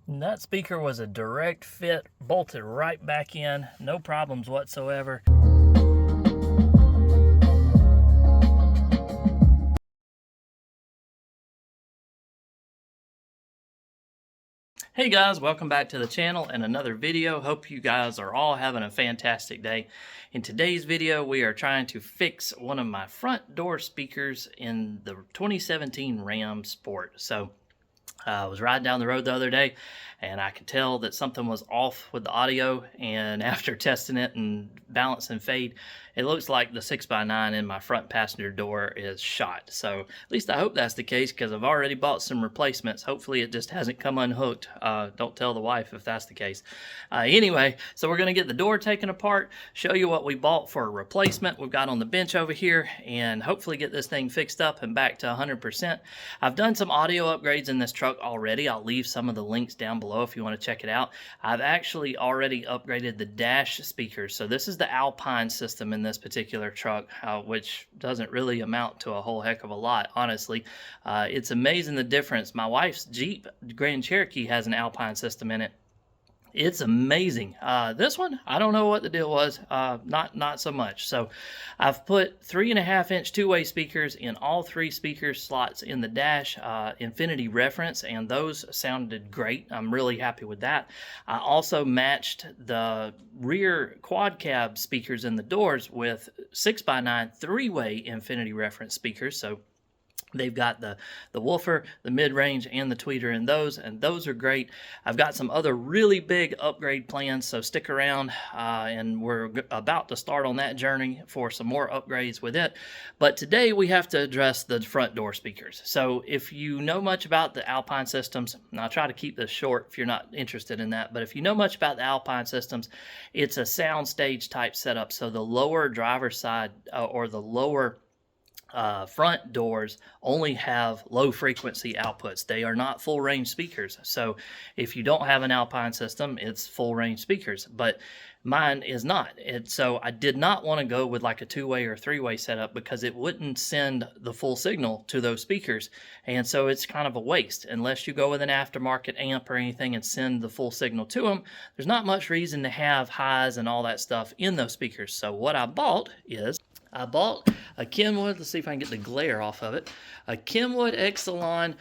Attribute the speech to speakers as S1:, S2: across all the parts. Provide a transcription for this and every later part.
S1: And that speaker was a direct fit, bolted right back in, no problems whatsoever. Hey guys, welcome back to the channel and another video. Hope you guys are all having a fantastic day. In today's video, we are trying to fix one of my front door speakers in the 2017 Ram Sport. So I was riding down the road the other day and I could tell that something was off with the audio, and after testing it and balance and fade, it looks like the 6x9 in my front passenger door is shot. So at least I hope that's the case, because I've already bought some replacements. Hopefully it just hasn't come unhooked. Don't tell the wife if that's the case. Anyway, so we're going to get the door taken apart, show you what we bought for a replacement we've got on the bench over here, and hopefully get this thing fixed up and back to 100%. I've done some audio upgrades in this truck already. I'll leave some of the links down below if you want to check it out. I've actually already upgraded the dash speakers. So this is the Alpine system in this particular truck, which doesn't really amount to a whole heck of a lot, honestly. It's amazing the difference. My wife's Jeep Grand Cherokee has an Alpine system in it. It's amazing. This one, I don't know what the deal was. Not so much. So I've put 3.5-inch two-way speakers in all three speaker slots in the dash, infinity reference, and those sounded great. I'm really happy with that. I also matched the rear quad cab speakers in the doors with 6x9 three-way infinity reference speakers. So they've got the woofer, the mid-range, and the tweeter in those, and those are great. I've got some other really big upgrade plans, so stick around, and we're about to start on that journey for some more upgrades with it. But today we have to address the front door speakers. So if you know much about the Alpine systems, and I'll try to keep this short if you're not interested in that, but if you know much about the Alpine systems, it's a sound stage type setup. So the lower driver's side, or the lower front doors only have low frequency outputs. They are not full range speakers. So if you don't have an Alpine system, it's full range speakers, but mine is not. And so I did not want to go with like a two-way or three-way setup, because it wouldn't send the full signal to those speakers. And so it's kind of a waste. Unless you go with an aftermarket amp or anything and send the full signal to them, there's not much reason to have highs and all that stuff in those speakers. So what I bought is, I bought a Kenwood, let's see if I can get the glare off of it, a Kenwood Excelon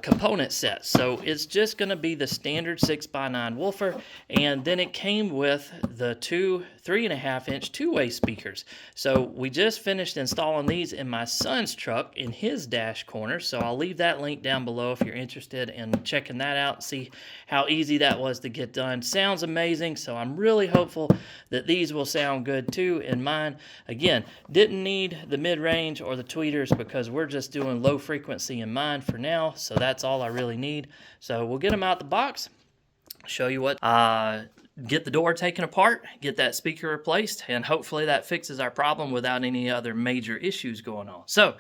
S1: component set. So it's just going to be the standard 6x9 woofer, and then it came with the two 3.5-inch two-way speakers. So we just finished installing these in my son's truck in his dash corner, so I'll leave that link down below if you're interested in checking that out, see how easy that was to get done. Sounds amazing, so I'm really hopeful that these will sound good too in mine. Again, didn't need the mid-range or the tweeters because we're just doing low frequency in mine for now, so that's all I really need. So we'll get them out the box, show you what, get the door taken apart, get that speaker replaced, and hopefully that fixes our problem without any other major issues going on. So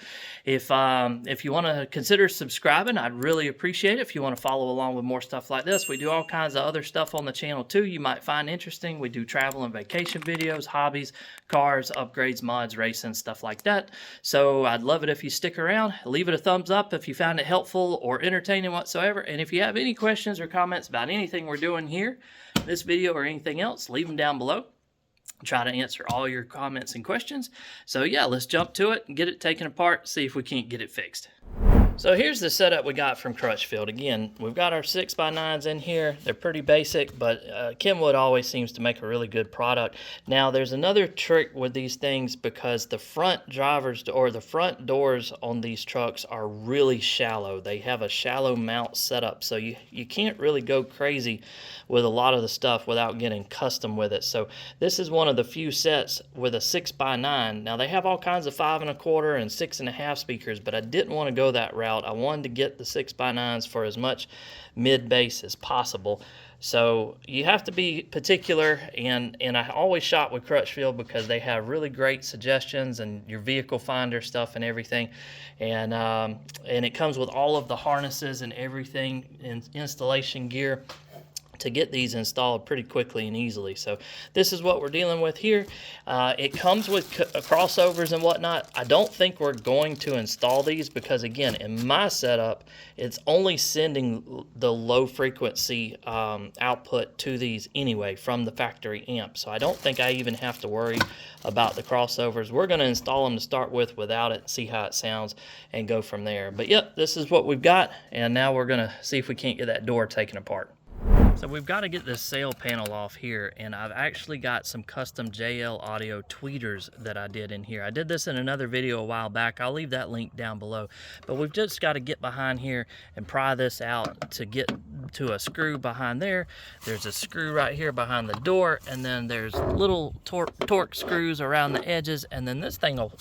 S1: if you want to consider subscribing, I'd really appreciate it. If you want to follow along with more stuff like this, we do all kinds of other stuff on the channel too you might find interesting. We do travel and vacation videos, hobbies, cars, upgrades, mods, racing, stuff like that. So I'd love it if you stick around. Leave it a thumbs up if you found it helpful or entertaining whatsoever. And if you have any questions or comments about anything we're doing here, this video or anything else, leave them down below. Try to answer all your comments and questions. So yeah, let's jump to it and get it taken apart, see if we can't get it fixed. So here's the setup we got from Crutchfield. Again, we've got our 6x9s in here. They're pretty basic, but Kenwood always seems to make a really good product. Now, there's another trick with these things, because the front drivers or the front doors on these trucks are really shallow. They have a shallow mount setup, so you can't really go crazy with a lot of the stuff without getting custom with it. So this is one of the few sets with a 6x9. Now, they have all kinds of 5.25 and 6.5 speakers, but I didn't want to go that route. I wanted to get the 6x9s for as much mid-bass as possible. So you have to be particular, and I always shop with Crutchfield because they have really great suggestions and your vehicle finder stuff and everything. And it comes with all of the harnesses and everything, and installation gear to get these installed pretty quickly and easily. So this is what we're dealing with here. It comes with crossovers and whatnot. I don't think we're going to install these because, again, in my setup, it's only sending the low frequency output to these anyway from the factory amp. So I don't think I even have to worry about the crossovers. We're going to install them to start with without it, see how it sounds, and go from there. But yep, this is what we've got, and now we're going to see if we can't get that door taken apart. So we've got to get this sail panel off here, and I've actually got some custom JL Audio tweeters that I did in here. I did this in another video a while back. I'll leave that link down below. But we've just got to get behind here and pry this out to get to a screw behind there. There's a screw right here behind the door, and then there's little torque screws around the edges, and then this thing will,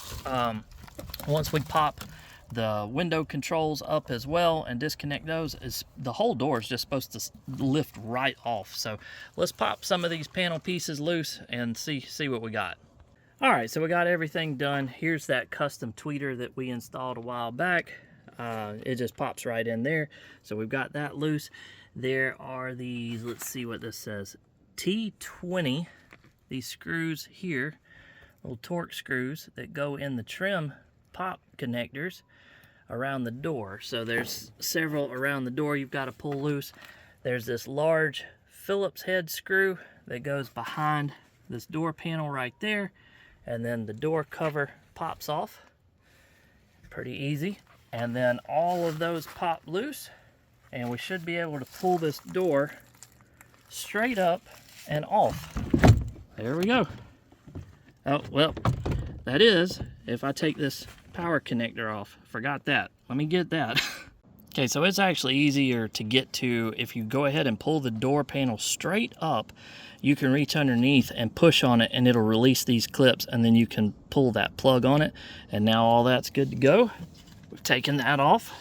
S1: once we pop the window controls up as well and disconnect those, the whole door is just supposed to lift right off. So let's pop some of these panel pieces loose and see what we got. All right, so we got everything done. Here's that custom tweeter that we installed a while back. It just pops right in there. So we've got that loose. There are these, let's see what this says, T20, these screws here, little torque screws that go in the trim pop connectors around the door. So there's several around the door you've got to pull loose. There's this large Phillips head screw that goes behind this door panel right there, and then the door cover pops off. Pretty easy. And then all of those pop loose, and we should be able to pull this door straight up and off. There we go. Oh, well, that is if I take this power connector off. Forgot that. Let me get that. Okay, so it's actually easier to get to if you go ahead and pull the door panel straight up. You can reach underneath and push on it, and it'll release these clips, and then you can pull that plug on it, and now all that's good to go. We've taken that off,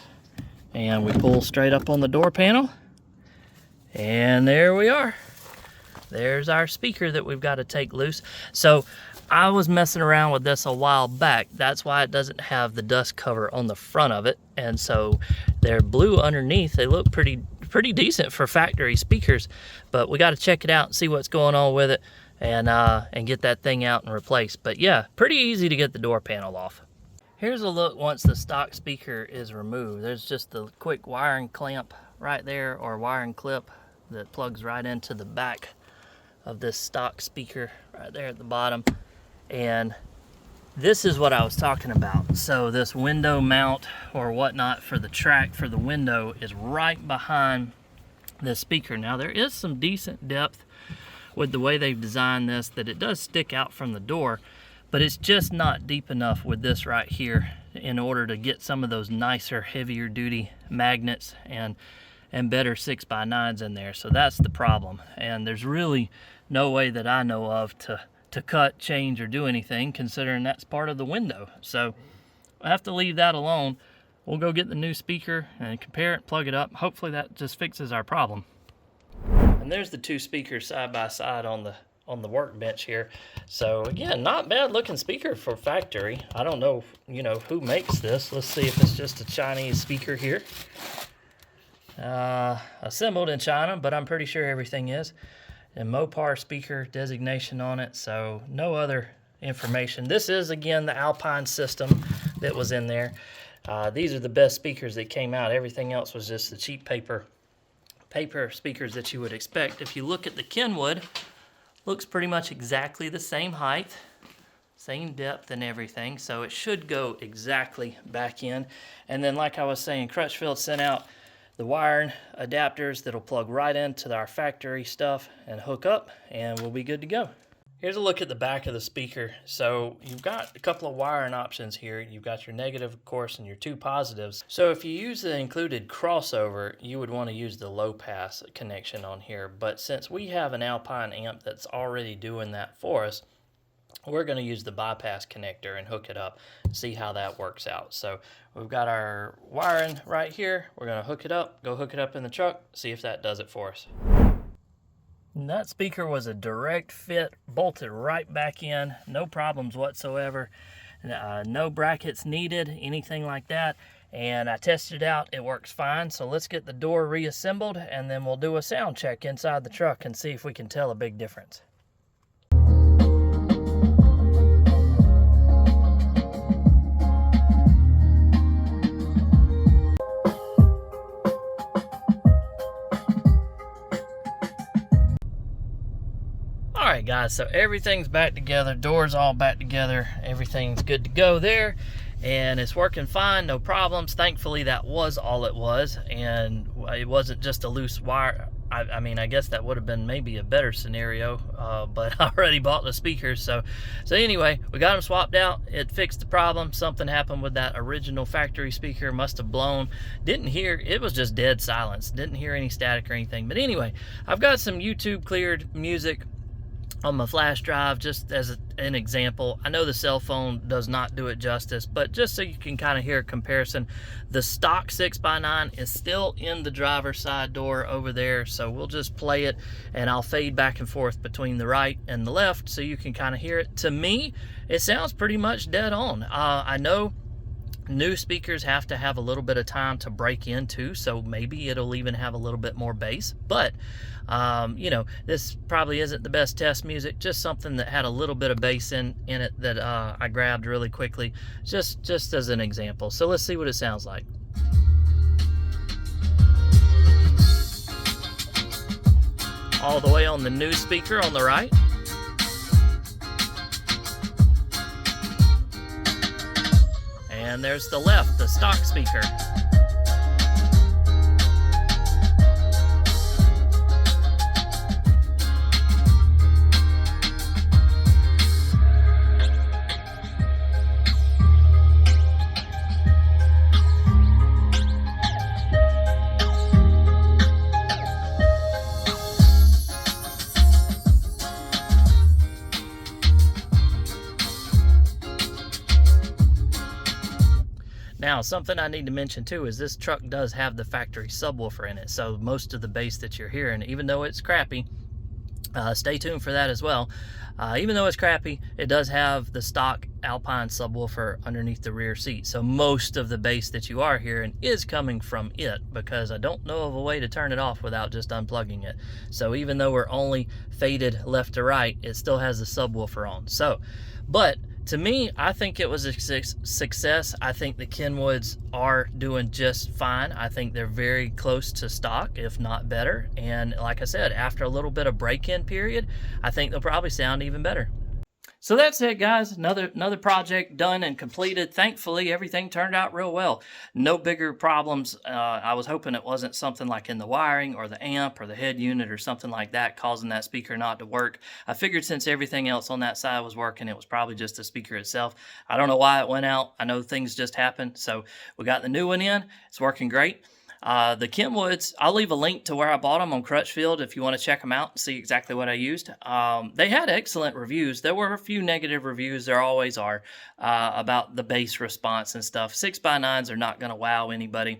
S1: and we pull straight up on the door panel, and there we are. There's our speaker that we've got to take loose. So I was messing around with this a while back. That's why it doesn't have the dust cover on the front of it. And so they're blue underneath. They look pretty decent for factory speakers, but we got to check it out and see what's going on with it, and get that thing out and replaced. But yeah, pretty easy to get the door panel off. Here's a look once the stock speaker is removed. There's just a quick wiring clamp right there, or wiring clip that plugs right into the back of this stock speaker right there at the bottom. And this is what I was talking about. So this window mount or whatnot for the track for the window is right behind the speaker. Now there is some decent depth with the way they've designed this, that it does stick out from the door, but it's just not deep enough with this right here in order to get some of those nicer, heavier duty magnets and better 6x9s in there. So that's the problem. And there's really no way that I know of to cut, change, or do anything, considering that's part of the window. So I have to leave that alone. We'll go get the new speaker and compare it, plug it up. Hopefully that just fixes our problem. And there's the two speakers side by side on the workbench here. So again, not bad looking speaker for factory. I don't know, who makes this. Let's see if it's just a Chinese speaker here. Assembled in China, but I'm pretty sure everything is. And Mopar speaker designation on it, so no other information. This is, again, the Alpine system that was in there. These are the best speakers that came out. Everything else was just the cheap paper speakers that you would expect. If you look at the Kenwood, looks pretty much exactly the same height, same depth and everything, so it should go exactly back in. And then, like I was saying, Crutchfield sent out the wiring adapters that'll plug right into our factory stuff and hook up, and we'll be good to go. Here's a look at the back of the speaker. So you've got a couple of wiring options here. You've got your negative, of course, and your two positives. So if you use the included crossover, you would want to use the low pass connection on here. But since we have an Alpine amp that's already doing that for us, we're going to use the bypass connector and hook it up, see how that works out. So we've got our wiring right here. We're going to hook it up, go hook it up in the truck, see if that does it for us. And that speaker was a direct fit, bolted right back in, no problems whatsoever. No brackets needed, anything like that. and I tested it out. It works fine. So let's get the door reassembled, and then we'll do a sound check inside the truck and see if we can tell a big difference. Alright guys, so everything's back together, doors all back together, everything's good to go there, and it's working fine, no problems. Thankfully that was all it was, and it wasn't just a loose wire. I mean, I guess that would have been maybe a better scenario, but I already bought the speakers. So anyway, we got them swapped out. It fixed the problem. Something happened with that original factory speaker, must have blown. Didn't hear, it was just dead silence. Didn't hear any static or anything. But anyway, I've got some YouTube cleared music on my flash drive, just as an example. I know the cell phone does not do it justice, but just so you can kind of hear a comparison, the stock 6x9 is still in the driver's side door over there, so we'll just play it and I'll fade back and forth between the right and the left so you can kind of hear it. To me, it sounds pretty much dead on. I know new speakers have to have a little bit of time to break into, so maybe it'll even have a little bit more bass, but you know, this probably isn't the best test music, just something that had a little bit of bass in it that I grabbed really quickly, just as an example. So let's see what it sounds like. All the way on the new speaker on the right. And there's the left, the stock speaker. Now, something I need to mention too is this truck does have the factory subwoofer in it, so most of the bass that you're hearing, even though it's crappy, stay tuned for that as well. Even though it's crappy, it does have the stock Alpine subwoofer underneath the rear seat, so most of the bass that you are hearing is coming from it, because I don't know of a way to turn it off without just unplugging it. So even though we're only faded left to right, it still has the subwoofer on. So, but to me, I think it was a success. I think the Kenwoods are doing just fine. I think they're very close to stock, if not better. And like I said, after a little bit of break-in period, I think they'll probably sound even better. So that's it, guys. Another project done and completed. Thankfully, everything turned out real well. No bigger problems. I was hoping it wasn't something like in the wiring or the amp or the head unit or something like that causing that speaker not to work. I figured since everything else on that side was working, it was probably just the speaker itself. I don't know why it went out. I know things just happen. So we got the new one in. It's working great. The Kenwoods, I'll leave a link to where I bought them on Crutchfield if you want to check them out and see exactly what I used. They had excellent reviews. There were a few negative reviews, there always are, about the bass response and stuff. 6x9s are not going to wow anybody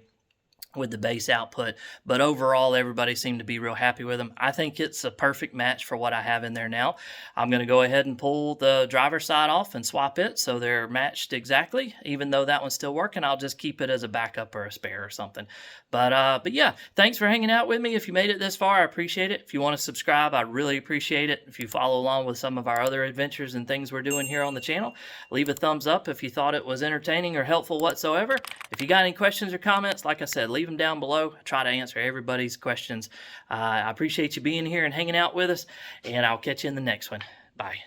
S1: with the bass output, but overall everybody seemed to be real happy with them. I think it's a perfect match for what I have in there now. I'm going to go ahead and pull the driver's side off and swap it so they're matched exactly. Even though that one's still working, I'll just keep it as a backup or a spare or something. But yeah, thanks for hanging out with me. If you made it this far, I appreciate it. If you want to subscribe, I really appreciate it. If you follow along with some of our other adventures and things we're doing here on the channel, leave a thumbs up if you thought it was entertaining or helpful whatsoever. If you got any questions or comments, like I said, leave them down below. I try to answer everybody's questions. I appreciate you being here and hanging out with us, and I'll catch you in the next one. Bye.